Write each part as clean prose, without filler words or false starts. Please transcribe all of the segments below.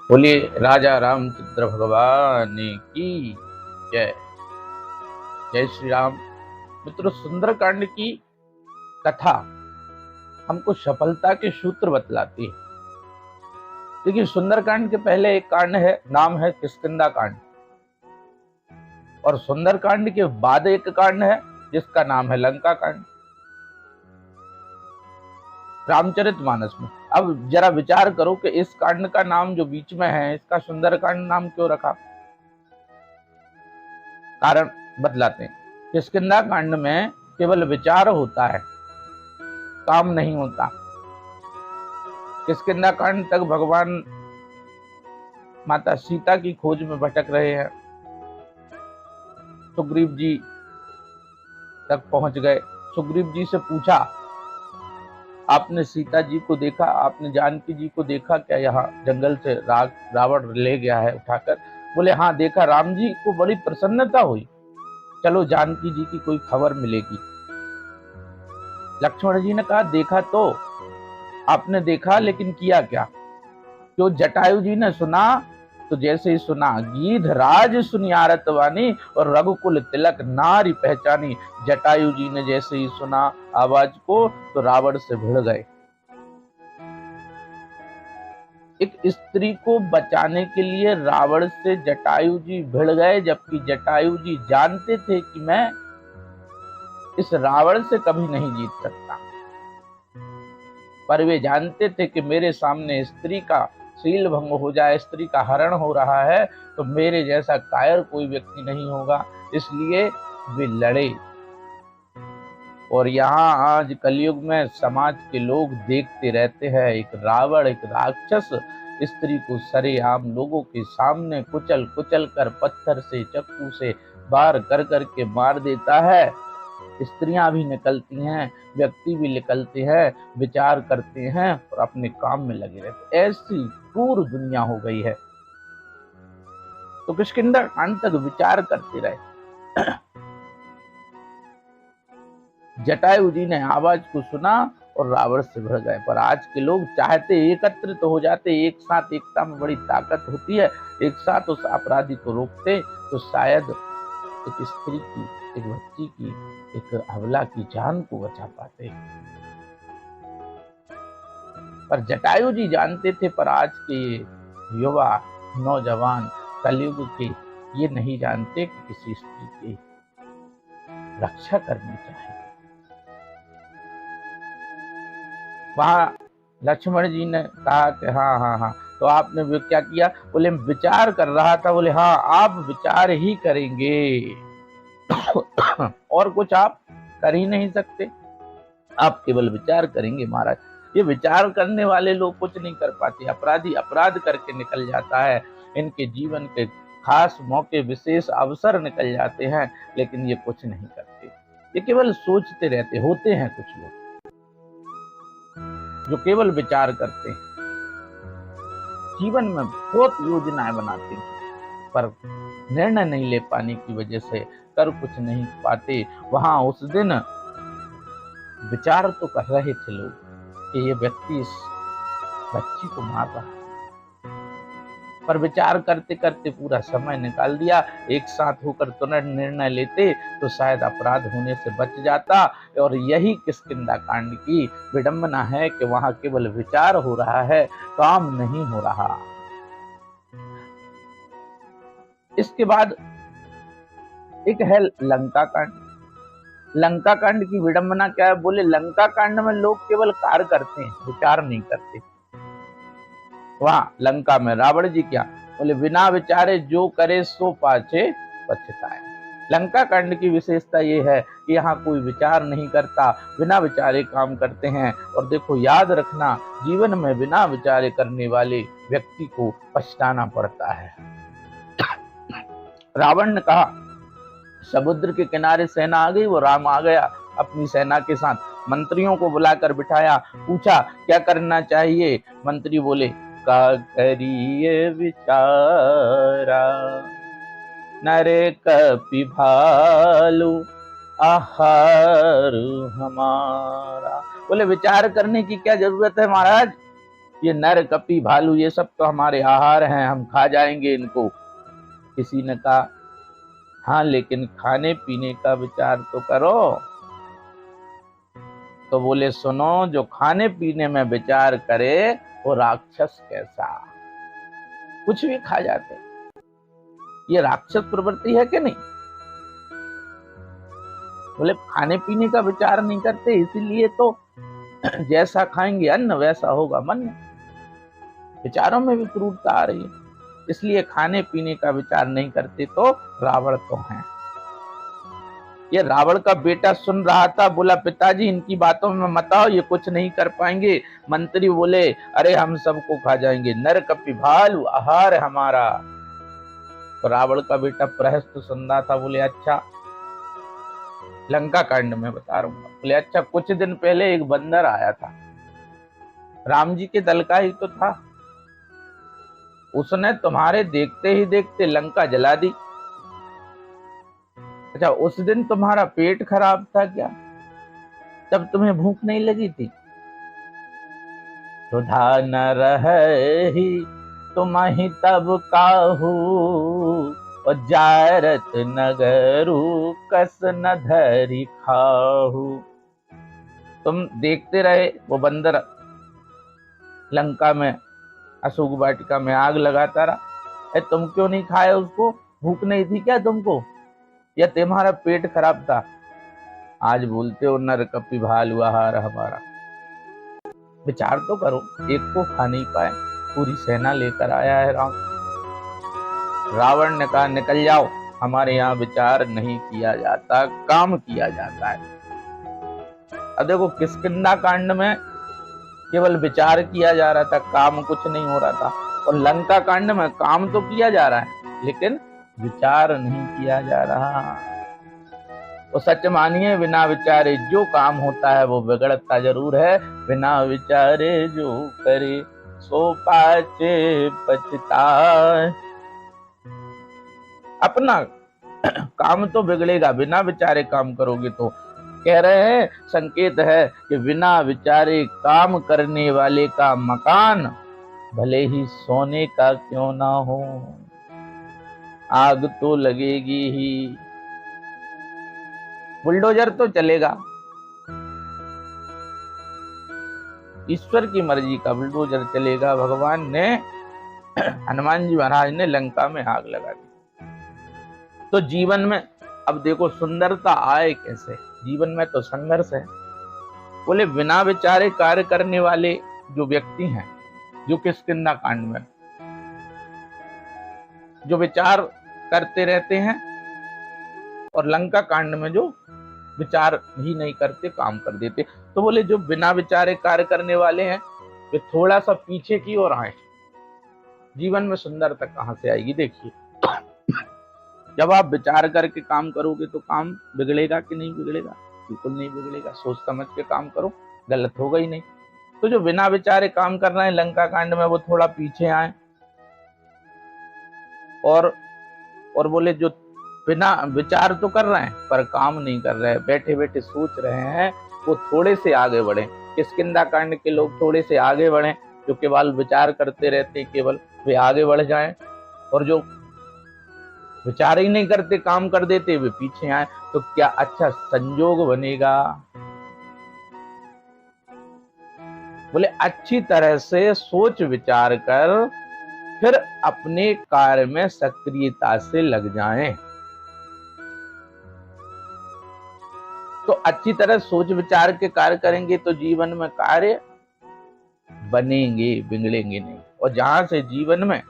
बोलिए राजा रामचंद्र भगवान की जय। जय श्री राम। मित्रों, सुंदरकांड की कथा हमको सफलता के सूत्र बतलाती है। देखिए, सुंदरकांड के पहले एक कांड है, नाम है किष्किंधा कांड, और सुंदरकांड के बाद एक कांड है जिसका नाम है लंका कांड, रामचरितमानस में। अब जरा विचार करो कि इस कांड का नाम जो बीच में है, इसका सुंदरकांड नाम क्यों रखा? कारण बतलाते हैं। किष्किंधा कांड में केवल विचार होता है, काम नहीं होता। किष्किंधा कांड तक भगवान माता सीता की खोज में भटक रहे हैं। सुग्रीव जी तक पहुंच गए। सुग्रीव जी से पूछा, आपने सीता जी को देखा, आपने जानकी जी को देखा क्या? यहाँ जंगल से रावण ले गया है उठाकर। बोले हाँ देखा, राम जी को बड़ी प्रसन्नता हुई, चलो जानकी जी की कोई खबर मिलेगी। लक्ष्मण जी ने कहा, देखा तो आपने देखा, लेकिन किया क्या? जो जटायु जी ने सुना, तो जैसे ही सुना, गीध राज सुनियारत वाणी और रघुकुल तिलक नारी पहचानी। जटायु जी ने जैसे ही सुना आवाज को, तो रावण से भिड़ गए। एक स्त्री को बचाने के लिए रावण से जटायु जी भिड़ गए, जबकि जटायु जी जानते थे कि मैं इस रावण से कभी नहीं जीत सकता। पर वे जानते थे कि मेरे सामने स्त्री का शील भंग हो जाए, स्त्री का हरण हो रहा है, तो मेरे जैसा कायर कोई व्यक्ति नहीं होगा, इसलिए वे लड़े। और यहाँ आज कलयुग में समाज के लोग देखते रहते हैं, एक रावण, एक राक्षस स्त्री को सरेआम लोगों के सामने कुचल कुचल कर, पत्थर से, चक्कू से वार कर करके मार देता है। स्त्रियां भी निकलती हैं, व्यक्ति भी निकलते हैं, विचार करते हैं और अपने काम में लगे रहते। ऐसी क्रूर दुनिया हो गई है। तो किष्किंधा कांड तक विचार करते रहे। जटायु जी ने आवाज को सुना और रावण से भिड़ गए। पर आज के लोग चाहते एकत्रित तो हो जाते, एक साथ, एकता में बड़ी ताकत होती है, एक साथ उस अपराधी को रोकते, तो शायद एक स्त्री की, एक बच्ची की, एक अबला की जान को बचा पाते। पर जटायु जी जानते थे, पर आज के युवा नौजवान कलयुग के ये नहीं जानते कि किसी स्त्री की रक्षा करनी चाहिए। वहां लक्ष्मण जी ने कहा कि हाँ हाँ हाँ, तो आपने वो क्या किया? बोले विचार कर रहा था। बोले हाँ, आप विचार ही करेंगे और कुछ आप कर ही नहीं सकते, आप केवल विचार करेंगे महाराज। ये विचार करने वाले लोग कुछ नहीं कर पाते। अपराधी अपराध करके निकल जाता है, इनके जीवन के खास मौके, विशेष अवसर निकल जाते हैं, लेकिन ये कुछ नहीं करते, ये केवल सोचते रहते। होते हैं कुछ लोग जो केवल विचार करते हैं, जीवन में बहुत योजनाएं बनाते हैं, पर निर्णय नहीं ले पाने की वजह से कर कुछ नहीं पाते। वहां उस दिन विचार तो कर रहे थे लोग कि ये व्यक्ति इस बच्ची को मार रहा है, पर विचार करते करते पूरा समय निकाल दिया। एक साथ होकर तुरंत निर्णय लेते तो शायद अपराध होने से बच जाता। और यही किष्किंधा कांड की विडंबना है कि वहां केवल विचार हो रहा है, काम नहीं हो रहा। इसके बाद एक है लंका कांड। लंका कांड की विडंबना क्या है? बोले लंका कांड में लोग केवल कार्य करते हैं, विचार नहीं करते। वहां लंका में रावण जी क्या बोले? बिना विचारे जो करे सो पाछे पछताए। लंका कांड की विशेषता ये है कि यहाँ कोई विचार नहीं करता, बिना विचारे काम करते हैं। और देखो, याद रखना, जीवन में बिना विचारे करने वाले व्यक्ति को पछताना पड़ता है। रावण ने कहा, समुद्र के किनारे सेना आ गई, वो राम आ गया अपनी सेना के साथ। मंत्रियों को बुलाकर बिठाया, पूछा क्या करना चाहिए? मंत्री बोले, का करिए विचारा, नरे कपि भालू आहार हमारा। बोले विचार करने की क्या जरूरत है महाराज? ये नर कपी भालू ये सब तो हमारे आहार हैं, हम खा जाएंगे इनको। किसी ने कहा हाँ लेकिन खाने पीने का विचार तो करो। तो बोले सुनो, जो खाने पीने में विचार करे वो राक्षस कैसा, कुछ भी खा जाते। ये राक्षस प्रवृत्ति है कि नहीं? बोले खाने पीने का विचार नहीं करते, इसीलिए तो जैसा खाएंगे अन्न वैसा होगा मन। विचारों में भी क्रूरता आ रही है, इसलिए खाने पीने का विचार नहीं करते तो रावण तो हैं। ये रावण का बेटा सुन रहा था, बोला पिताजी इनकी बातों में मत आओ, ये कुछ नहीं कर पाएंगे। मंत्री बोले अरे हम सबको खा जाएंगे, नर कपि भालू आहार हमारा। तो रावण का बेटा प्रहस्त सुन रहा था, बोले अच्छा, लंका कांड में बता रहा हूँ। बोले अच्छा, कुछ दिन पहले एक बंदर आया था, राम जी के दल का ही तो था, उसने तुम्हारे देखते ही देखते लंका जला दी। अच्छा, उस दिन तुम्हारा पेट खराब था क्या? तब तुम्हें भूख नहीं लगी थी? सुधा न रही तुम ही तब काहू, और जारत नगरू कस न धरी खाहू। तुम देखते रहे वो बंदर लंका में अशोक वाटिका में आग लगाता रहा, तुम क्यों नहीं खाए उसको? भूख नहीं थी क्या तुमको, या तुम्हारा पेट खराब था? आज बोलते हो नर कपि भालू आहार हमारा। विचार तो करो, एक को खा नहीं पाए, पूरी सेना लेकर आया है राम। रावण ने कहा निकल जाओ, हमारे यहाँ विचार नहीं किया जाता, काम किया जाता है। अब देखो किष्किंधा कांड में केवल विचार किया जा रहा था, काम कुछ नहीं हो रहा था, और लंका कांड में काम तो किया जा रहा है लेकिन विचार नहीं किया जा रहा। तो सच मानिए, बिना विचारे जो काम होता है वो बिगड़ता जरूर है। बिना विचारे जो करे सो पाचे पछताए। अपना काम तो बिगड़ेगा, बिना विचारे काम करोगे तो। कह रहे हैं, संकेत है कि बिना विचारे काम करने वाले का मकान भले ही सोने का क्यों ना हो, आग तो लगेगी ही। बुलडोजर तो चलेगा, ईश्वर की मर्जी का बुलडोजर चलेगा। भगवान ने हनुमान जी महाराज ने लंका में आग लगा दी। तो जीवन में अब देखो सुंदरता आए कैसे? जीवन में तो संघर्ष है। बोले बिना विचारे कार्य करने वाले जो व्यक्ति हैं, जो किष्किंधा कांड में जो विचार करते रहते हैं, और लंका कांड में जो विचार ही नहीं करते, काम कर देते। तो बोले जो बिना विचारे कार्य करने वाले हैं वे थोड़ा सा पीछे की ओर आए। जीवन में सुंदरता कहां से आएगी? देखिए, जब आप विचार करके काम करोगे तो काम बिगड़ेगा कि नहीं बिगड़ेगा? बिल्कुल नहीं बिगड़ेगा। सोच समझ के काम करो, गलत होगा ही नहीं। तो जो बिना विचारे काम कर रहे हैं लंका कांड में, वो थोड़ा पीछे आए, और बोले जो बिना विचार तो कर रहे हैं पर काम नहीं कर रहे हैं, बैठे बैठे सोच रहे हैं, वो थोड़े से आगे बढ़े। किष्किंधा कांड के लोग थोड़े से आगे बढ़े, जो केवल विचार करते रहते केवल वे आगे बढ़ जाएं, और जो विचार ही नहीं करते काम कर देते वे पीछे आए। तो क्या अच्छा संजोग बनेगा? बोले अच्छी तरह से सोच विचार कर फिर अपने कार्य में सक्रियता से लग जाएं। तो अच्छी तरह सोच विचार के कार्य करेंगे तो जीवन में कार्य बनेंगे, बिगड़ेंगे नहीं। और जहां से जीवन में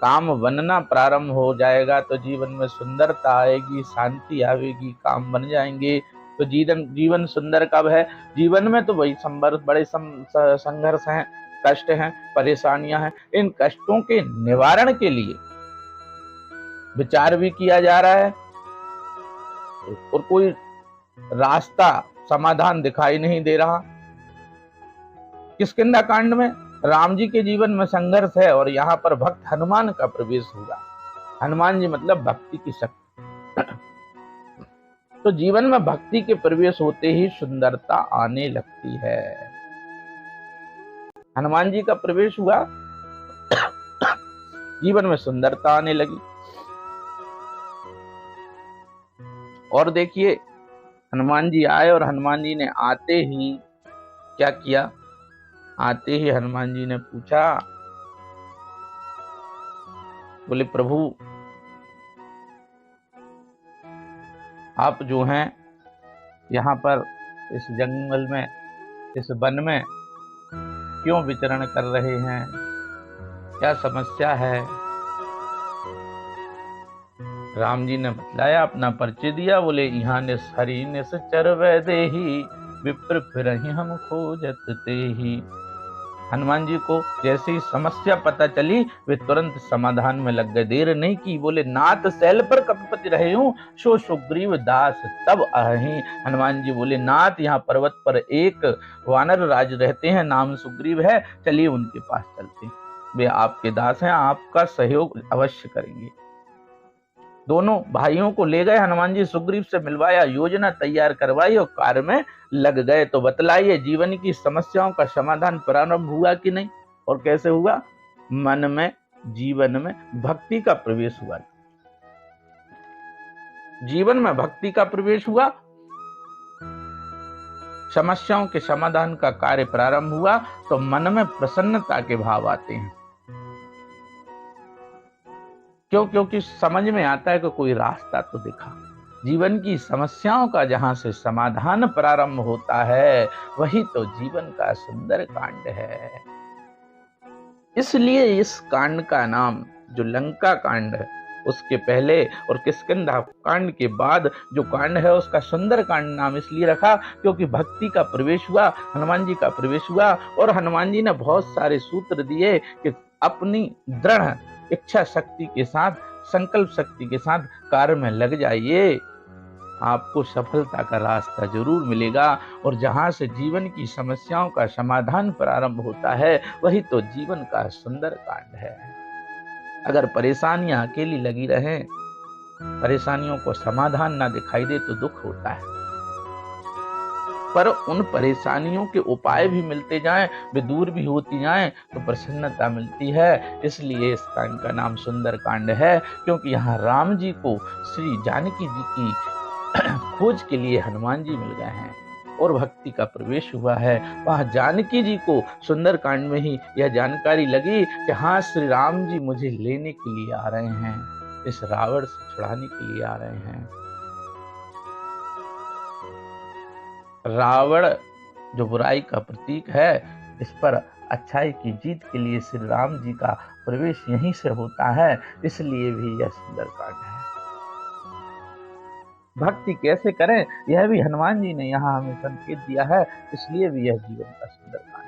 काम बनना प्रारंभ हो जाएगा तो जीवन में सुंदरता आएगी, शांति आएगी, काम बन जाएंगे। तो जीवन सुंदर कब है? जीवन में तो वही बड़े संघर्ष हैं, कष्ट हैं, परेशानियां हैं। इन कष्टों के निवारण के लिए विचार भी किया जा रहा है, और कोई रास्ता समाधान दिखाई नहीं दे रहा। किष्किंधा कांड में राम जी के जीवन में संघर्ष है, और यहाँ पर भक्त हनुमान का प्रवेश होगा। हनुमान जी मतलब भक्ति की शक्ति। तो जीवन में भक्ति के प्रवेश होते ही सुंदरता आने लगती है। हनुमान जी का प्रवेश हुआ, जीवन में सुंदरता आने लगी। और देखिए, हनुमान जी आए और हनुमान जी ने आते ही क्या किया? आते ही हनुमान जी ने पूछा, बोले प्रभु आप जो हैं यहाँ पर इस जंगल में, इस वन में क्यों विचरण कर रहे हैं? क्या समस्या है? राम जी ने बतलाया, अपना परिचय दिया। बोले यहाँ निस हरि निस चरवै देहि, विप्र फिरहि हम खोजत तेहि। हनुमान जी को जैसे ही समस्या पता चली, वे तुरंत समाधान में लग गए, देर नहीं की। बोले नाथ सैल पर कपिपति रहे हूँ, सो सुग्रीव दास तब आहि। हनुमान जी बोले नाथ, यहाँ पर्वत पर एक वानर राज रहते हैं, नाम सुग्रीव है, चलिए उनके पास चलते हैं, वे आपके दास हैं, आपका सहयोग अवश्य करेंगे। दोनों भाइयों को ले गए, हनुमान जी सुग्रीव से मिलवाया, योजना तैयार करवाई और कार्य में लग गए। तो बतलाइए, जीवन की समस्याओं का समाधान प्रारंभ हुआ कि नहीं? और कैसे हुआ? मन में, जीवन में भक्ति का प्रवेश हुआ। जीवन में भक्ति का प्रवेश हुआ, समस्याओं के समाधान का कार्य प्रारंभ हुआ, तो मन में प्रसन्नता के भाव आते हैं। क्यों? क्योंकि समझ में आता है कि कोई रास्ता तो दिखा। जीवन की समस्याओं का जहां से समाधान प्रारंभ होता है, वही तो जीवन का सुंदर कांड है। इसलिए इस कांड का नाम, जो लंका कांड है, उसके पहले और किष्किंधा कांड के बाद जो कांड है, उसका सुंदर कांड नाम इसलिए रखा क्योंकि भक्ति का प्रवेश हुआ, हनुमान जी का प्रवेश हुआ। और हनुमान जी ने बहुत सारे सूत्र दिए कि अपनी दृढ़ इच्छा शक्ति के साथ, संकल्प शक्ति के साथ कार्य में लग जाइए, आपको सफलता का रास्ता जरूर मिलेगा। और जहां से जीवन की समस्याओं का समाधान प्रारंभ होता है, वही तो जीवन का सुंदर कांड है। अगर परेशानियां अकेली लगी रहें, परेशानियों को समाधान ना दिखाई दे तो दुख होता है, पर उन परेशानियों के उपाय भी मिलते जाएं, वे दूर भी होती जाएं, तो प्रसन्नता मिलती है। इसलिए इस कांड का नाम सुंदर कांड है, क्योंकि यहाँ राम जी को श्री जानकी जी की खोज के लिए हनुमान जी मिल गए हैं और भक्ति का प्रवेश हुआ है। वहां जानकी जी को सुंदर कांड में ही यह जानकारी लगी कि हाँ, श्री राम जी मुझे लेने के लिए आ रहे हैं, इस रावण से छुड़ाने के लिए आ रहे हैं। रावण जो बुराई का प्रतीक है, इस पर अच्छाई की जीत के लिए श्री राम जी का प्रवेश यहीं से होता है, इसलिए भी यह सुंदर कांड है। भक्ति कैसे करें, यह भी हनुमान जी ने यहाँ हमें संकेत दिया है, इसलिए भी यह जीवन का सुंदर कांड है।